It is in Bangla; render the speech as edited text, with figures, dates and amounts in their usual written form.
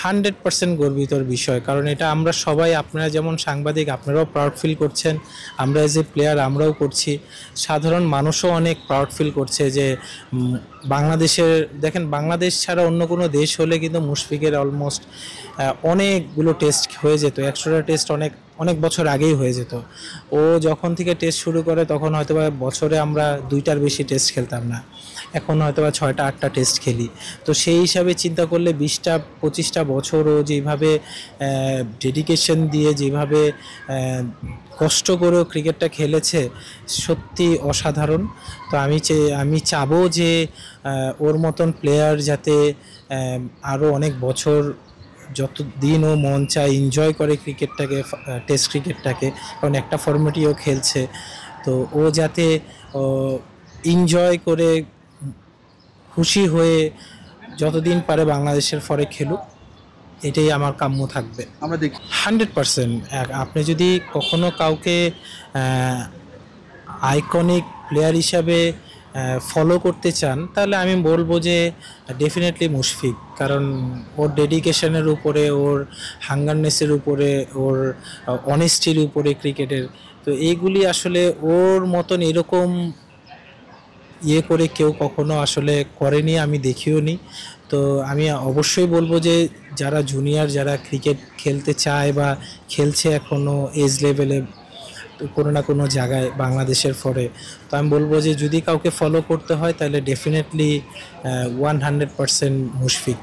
100% গর্বিতর বিষয়, কারণ এটা আমরা সবাই, আপনারা যেমন সাংবাদিক আপনারাও প্রাউড ফিল করছেন, আমরা এজ এ প্লেয়ার আমরাও করছি, সাধারণ মানুষও অনেক প্রাউড ফিল করছে যে বাংলাদেশের, দেখেন বাংলাদেশ ছাড়া অন্য কোনো দেশ হলে কিন্তু মুশফিকের অলমোস্ট অনেকগুলো টেস্ট হয়ে যেত, 100টা টেস্ট অনেক অনেক বছর আগেই হয়ে যেত। ও যখন থেকে টেস্ট শুরু করে তখন হয়তো বা বছরে আমরা 2টার বেশি টেস্ট খেলতাম না, এখন হয়তো বা 6টা 8টা টেস্ট খেলি। তো সেই হিসাবে চিন্তা করলে 20টা 25টা বছর ও যেভাবে ডেডিকেশন দিয়ে, যেভাবে কষ্ট করেও ক্রিকেটটা খেলেছে, সত্যি অসাধারণ। তো আমি চাবো যে ওর মতন প্লেয়ার যাতে আরও অনেক বছর, যত দিন ও মন চায় এনজয় করে ক্রিকেটটাকে, টেস্ট ক্রিকেটটাকে, কারণ একটা ফর্মেটই ও খেলছে। তো ও যাতে এনজয় করে, খুশি হয়ে যতদিন পারে বাংলাদেশের ফরে খেলুক, এটাই আমার কাম্য থাকবে। আমরা দেখি 100%। আপনি যদি কখনো কাউকে আইকনিক প্লেয়ার হিসাবে ফলো করতে চান, তাহলে আমি বলবো যে ডেফিনেটলি মুশফিক, কারণ ওর ডেডিকেশনের উপরে, ওর হাঙ্গারনেসের উপরে, ওর অনেস্টির উপরে ক্রিকেটের, তো এইগুলি আসলে ওর মতন এরকম করে কেউ কখনো আসলে করেনি, আমি দেখিও নি। তো আমি অবশ্যই বলবো যে যারা জুনিয়র, যারা ক্রিকেট খেলতে চায় বা খেলছে এখনও এজ লেভেলে কোনো না কোনো জায়গায় বাংলাদেশের ফরে, তো আমি বলবো যে যদি কাউকে ফলো করতে হয় তাহলে ডেফিনেটলি 100% মুশফিক।